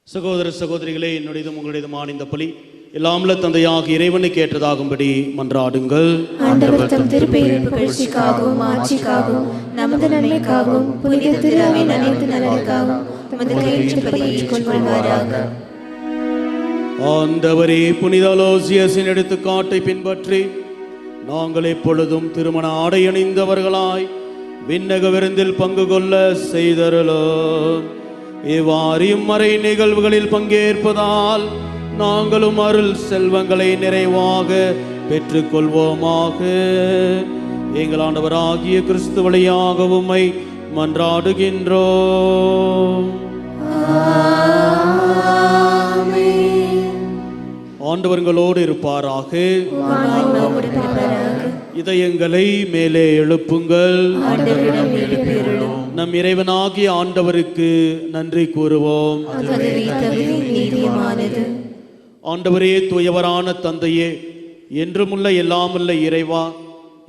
சகோதர சகோதரிகளே, என்னுடையதும் உங்களுடையதுமான இந்த பலி எல்லாமல்ல தந்தையாக இறைவனுக்கு ஏற்றதாகும்படி மன்றாடுங்கள். ஆண்டவர் தம் திருப்பெயரின் புகழ்ச்சிக்காகவும் ஆட்சிக்காகவும் நமது நன்மைக்காகவும் புனித திருவின் அனைத்து நலனுக்காகவும் தமது கையில் பலியேற்றுக் கொள்வாராக. ஆண்டவரே, புனித அலோசியஸின் எடுத்துக்காட்டை பின்பற்றி நாங்கள் எப்பொழுதும் திருமண ஆடை அணிந்தவர்களாய் விண்ணக விருந்தில் பங்கு கொள்ள செய்தருளோம். இவ்வாறு மறை நிகழ்வுகளில் பங்கேற்பதால் நாங்களும் அருள் செல்வங்களை நிறைவாக பெற்றுக்கொள்வோமாக. எங்கள் ஆண்டவராகிய கிறிஸ்து வழியாக உம்மை மன்றாடுகின்றோம். ஆண்டவர்களோடு இருப்பாராக. இதயங்களை மேலே எழுப்புங்கள். நம் இறைவனாகிய ஆண்டவருக்கு நன்றி கூறுவோம். ஆண்டவரே, தூயவரான தந்தையே, என்றுமுள்ள எல்லாமுள்ள இறைவா,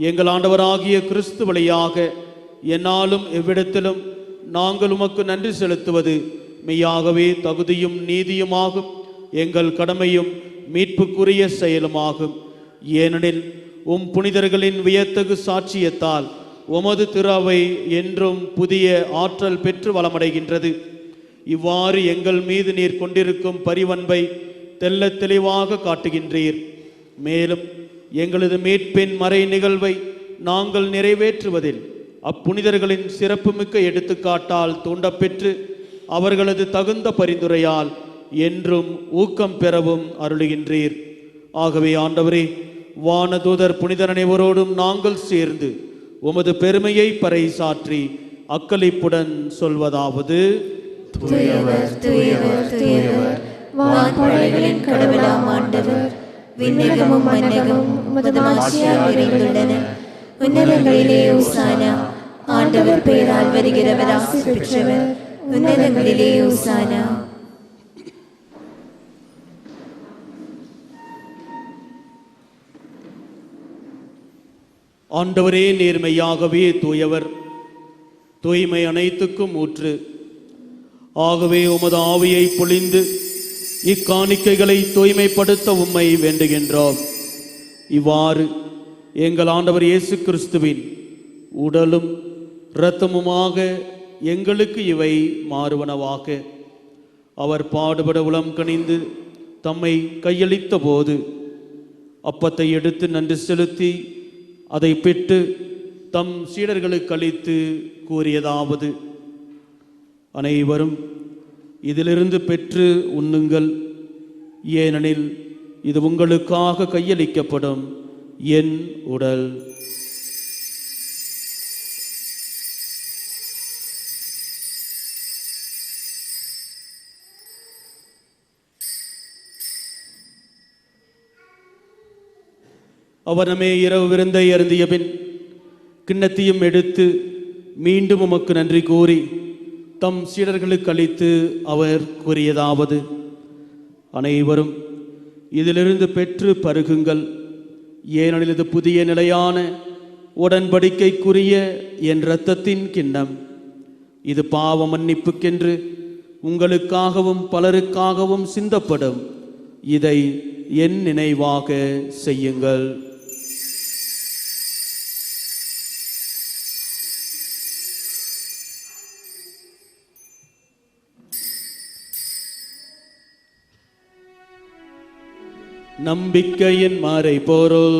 எங்கள் ஆண்டவராகிய கிறிஸ்து வழியாக என்னாலும் எவ்விடத்திலும் நாங்கள் உமக்கு நன்றி செலுத்துவது மெய்யாகவே தகுதியும் நீதியுமாகும், எங்கள் கடமையும் மீட்புக்குரிய செயலுமாகும். ஏனெனில் உம் புனிதர்களின் வியத்தகு சாட்சியத்தால் உமது திரு அவை என்றும் புதிய ஆற்றல் பெற்று வளமடைகின்றது. இவ்வாறு எங்கள் மீது நீர் கொண்டிருக்கும் பரிவன்பை தெள்ளத் தெளிவாக காட்டுகின்றீர். மேலும் எங்களது மீட்பின் மறை நிகழ்வை நாங்கள் நிறைவேற்றுவதில் அப்புனிதர்களின் சிறப்புமிக்க எடுத்துக்காட்டால் தூண்டப்பெற்று அவர்களது தகுந்த பரிந்துரையால் என்றும் ஊக்கம் பெறவும் அருளுகின்றீர். ஆகவே ஆண்டவரே, வானதூதர் புனிதர் அனைவரோடும் நாங்கள் சேர்ந்து உமது பெருமையை பறைசாற்றி அக்களிப்புடன் சொல்வதாவது: தூயவர் தூயவர் தூயவர், வான்படைகளின் கடவுளாம் ஆண்டவர், விண்ணகமும் மன்னகமும் உமது ஆட்சியால் நிறைந்துள்ளன. உன்னதங்களிலே ஓசானா, ஆண்டவர் பெயரால் வருகிறவர் ஆசி பெற்றவர். உன்னதங்களிலே ஓசானா. ஆண்டவரே, நேர்மையாகவே தூயவர், தூய்மை அனைத்துக்கும் ஊற்று. ஆகவே உமது ஆவியை பொழிந்து இக்காணிக்கைகளை தூய்மைப்படுத்த உம்மை வேண்டுகின்றோம். இவ்வாறு எங்கள் ஆண்டவர் இயேசு கிறிஸ்துவின் உடலும் இரத்தமுமாக எங்களுக்கு இவை மாறுவனவாக. அவர் பாடுபட உளம் கனிந்து தம்மை கையளித்த போது அப்பத்தை எடுத்து நன்றி செலுத்தி அதை பெற்று தம் சீடர்களுக்கு அளித்து கூறியதாவது: அனைவரும் இதிலிருந்து பெற்று உண்ணுங்கள், ஏனெனில் இது உங்களுக்காக கையளிக்கப்படும் என் உடல். அவர் நம்மை இரவு விருந்தை அருந்திய பின் கிண்ணத்தையும் எடுத்து மீண்டும் உமக்கு நன்றி கூறி தம் சீடர்களுக்கு அளித்து அவர் கூறியதாவது: அனைவரும் இதிலிருந்து பெற்று பருகுங்கள், ஏனெனில் இது புதிய நிலையான உடன்படிக்கைக்குரிய என் இரத்தத்தின் கிண்ணம். இது பாவ மன்னிப்புக்கென்று உங்களுக்காகவும் பலருக்காகவும் சிந்தப்படும். இதை என் நினைவாக செய்யுங்கள். நம்பிக்கையின் மறைபொருள்.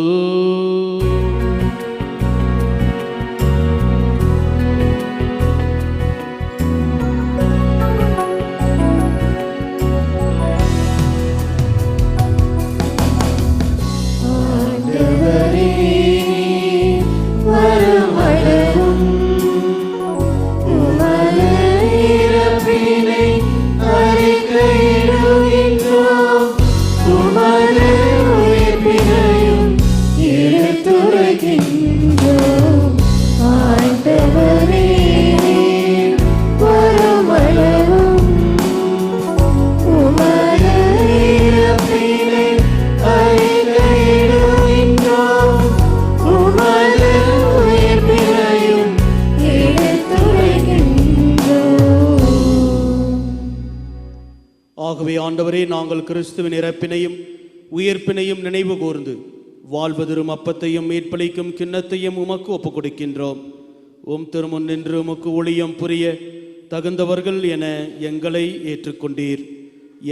ஆகவே ஆண்டவரே, நாங்கள் கிறிஸ்துவின் இறப்பினையும் உயிர்ப்பினையும் நினைவு கூர்ந்து வாழ்வதரும் அப்பத்தையும் மீட்பளிக்கும் கிண்ணத்தையும் உமக்கு ஒப்புக் கொடுக்கின்றோம். திருமுன் நின்று உமக்கு ஊழியம் புரிய தகுந்தவர்கள் என எங்களை ஏற்றுக்கொண்டீர்.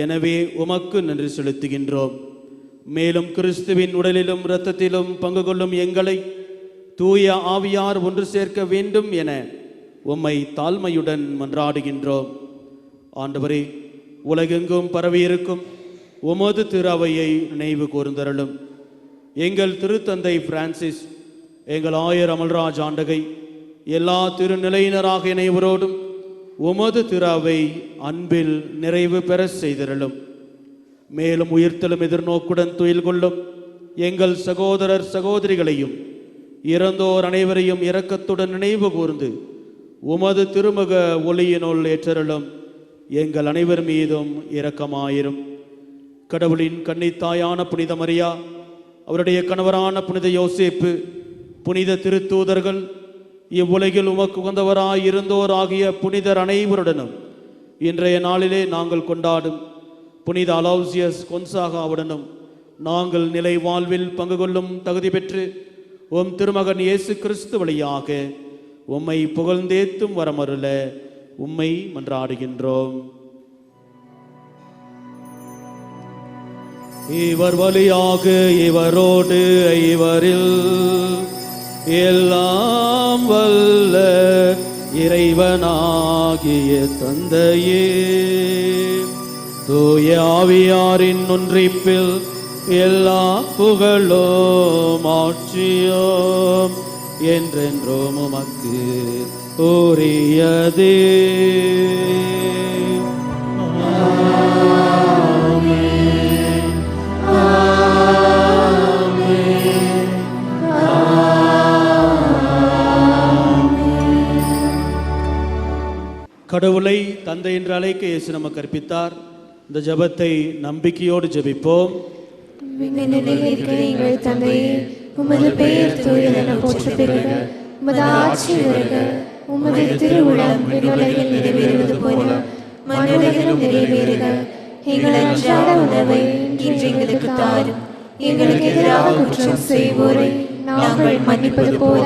எனவே உமக்கு நன்றி செலுத்துகின்றோம். மேலும் கிறிஸ்துவின் உடலிலும் இரத்தத்திலும் பங்கு கொள்ளும் எங்களை தூய ஆவியார் ஒன்று சேர்க்க வேண்டும் என உம்மை தாழ்மையுடன் மன்றாடுகின்றோம். ஆண்டவரே, உலகெங்கும் பரவியிருக்கும் உமது திரு அவையை நினைவு கூர்ந்தருளும். எங்கள் திருத்தந்தை பிரான்சிஸ், எங்கள் ஆயர் அமல்ராஜ் ஆண்டகை, எல்லா திருநிலையினராக இணைவரோடும் உமது திரு அவை அன்பில் நிறைவு பெற செய்தருளும். மேலும் உயிர்த்தலும் எதிர்நோக்குடன் துயில் கொள்ளும் எங்கள் சகோதரர் சகோதரிகளையும் இறந்தோர் அனைவரையும் இரக்கத்துடன் நினைவு கூர்ந்து உமது திருமுக ஒளியினுள் ஏற்றருளும். எங்கள் அனைவர் மீதும் இரக்கமாயிரும். கடவுளின் கன்னித்தாயான புனித மரியா, அவருடைய கணவரான புனித யோசேப்பு, புனித திருத்தூதர்கள், இவ்வுலகில் உமக்கு உகந்தவராய் இருந்தோர் ஆகிய புனிதர் அனைவருடனும் இன்றைய நாளிலே நாங்கள் கொண்டாடும் புனித அலௌசியஸ் கொன்சாகாவுடனும் நாங்கள் நிலை வாழ்வில் பங்கு கொள்ளும் தகுதி பெற்று திருமகன் இயேசு கிறிஸ்து வழியாக உம்மை புகழ்ந்தேத்தும் வரமருள உம்மை மன்றாடுகின்றோம். இவர் வழியாக இவரோடு இவரில் எல்லாம் வல்ல இறைவனாகிய தந்தையே, தூய ஆவியாரின் ஒன்றிப்பில் எல்லா புகழும் ஆட்சியும் என்றென்றும் உமக்கு உரியதே. கடவுளை தந்தை என்று அழைக்க இயேசு நமக்கு கற்பித்தார். இந்த ஜெபத்தை நம்பிக்கையோடு ஜெபிப்போம். எங்கள் தந்தையே, உமது பெயர் தூயதென போற்றப் பெறுக. உமது ஆட்சி வருக. உமது திருவுளம் விண்ணுலகில் நிறைவேறுவது போல மண்ணுலகிலும் நிறைவேறுக. எங்கள் அன்றாட உணவை இன்று எங்களுக்கு தாரும். எங்களுக்கு எதிராக குற்றம் செய்வோரை நாங்கள் மன்னிப்பது போல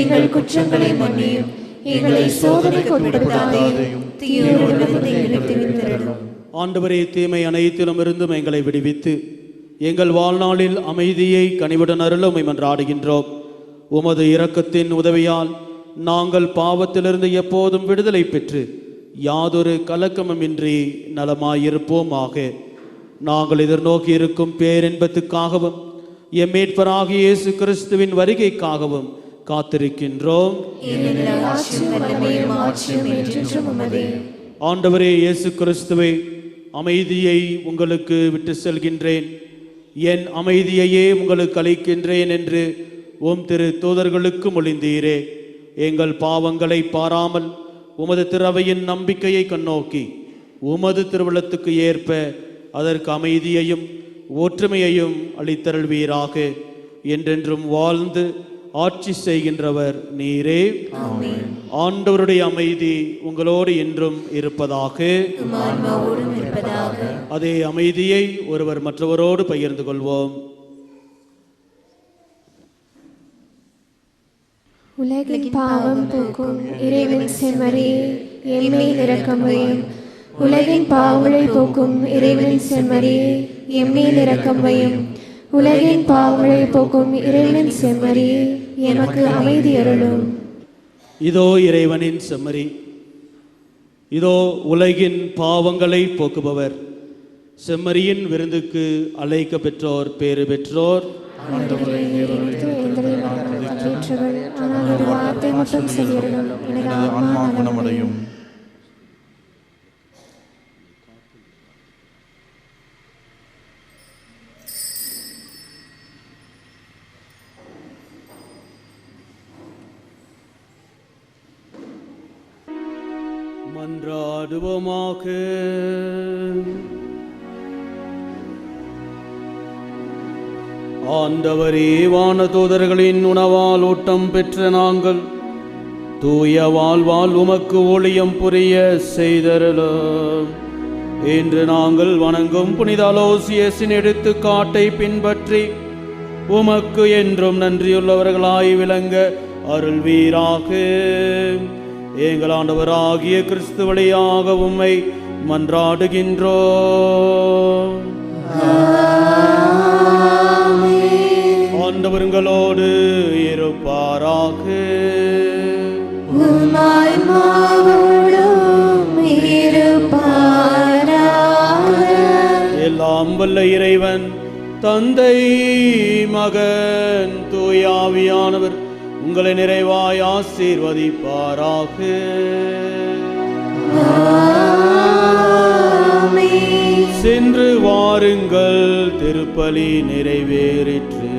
எங்கள் குற்றங்களை மன்னியும். எங்களை சோதனைக்கு உட்படுத்தாதேயும், தீயோரிடமிருந்து எங்களை விடுவித்தருளும். ஆண்டவரே, தீமை அனைத்திலும் இருந்தும் எங்களை விடுவித்து எங்கள் வாழ்நாளில் அமைதியை கனிவுடன் அருள உம்மை மன்றாடுகின்றோம். உமது இரக்கத்தின் உதவியால் நாங்கள் பாவத்திலிருந்து எப்போதும் விடுதலை பெற்று யாதொரு கலக்கமுமின்றி நலமாயிருப்போமாக. நாங்கள் எதிர்நோக்கி இருக்கும் பேரின்பத்துக்காகவும் எம் மீட்பராகிய இயேசு கிறிஸ்துவின் வருகைக்காகவும் காத்திருக்கின்றோம். ஏனெனில் ஆட்சியும் வல்லமையும் ஆட்சியும் என்றென்றும் உமதே. ஆண்டவரே இயேசு கிறிஸ்துவே, அமைதியை உங்களுக்கு விட்டு செல்கின்றேன், என் அமைதியையே உங்களுக்கு அளிக்கின்றேன் என்று உம் திரு தூதர்களுக்கு மொழிந்தீரே. எங்கள் பாவங்களை பாராமல் உமது திரவையின் நம்பிக்கையை கண்ணோக்கி உமது திருவுளத்துக்கு ஏற்ப அதற்கு அமைதியையும் ஒற்றுமையையும் அளித்தருள்வீராக. என்றென்றும் வாழ்ந்து ஆட்சி செய்கின்றவர் நீரே. ஆண்டவருடைய அமைதி உங்களோடு என்றும் இருப்பதாக. அதே அமைதியை ஒருவர் மற்றவரோடு பகிர்ந்து கொள்வோம். உலகின் பாவம் போக்கும் இறைவன் செம்மறியே, எம்மேல் இரக்கமையும். உலகின் பாவங்களை போக்கும் இறைவனின் செம்மறியே, எம்மேல் இரக்கமையும். உலகின் பாவங்களை போக்கும் இறைவனின் செம்மறியே, எமக்கு அமைதி அருளும். இதோ இறைவனின் செம்மறி, இதோ உலகின் பாவங்களை போக்குபவர். செம்மறியின் விருந்துக்கு அழைக்க பெற்றோர் பேறு பெற்றோர். ஆனால் ஒரு வார்த்தை மட்டும் சொல்லியருளும், எனது ஆன்மா குணமடையும். மன்றாடுவோமாக. ஆண்டவரே, வானதூதர்களின் உணவால் ஊட்டம் பெற்ற நாங்கள் தூய வாழ்வால் உமக்கு ஊழியம் புரிய செய்தருளும். இன்று நாங்கள் வணங்கும் புனித அலோசியஸின் எடுத்துக்காட்டை பின்பற்றி உமக்கு என்றும் நன்றியுள்ளவர்களாய் விளங்க அருள்வீராக. எங்கள் ஆண்டவராகிய கிறிஸ்து வழியாக உம்மை மன்றாடுகின்றோம். ஆண்டவர்களோடு இருப்பாராக. எல்லாம் வல்ல இறைவன் தந்தை, மகன், தூய ஆவியானவர் உங்களை நிறைவாய் ஆசீர்வதிப்பாராக. சென்று வாருங்கள், திருப்பலி நிறைவேறிற்று.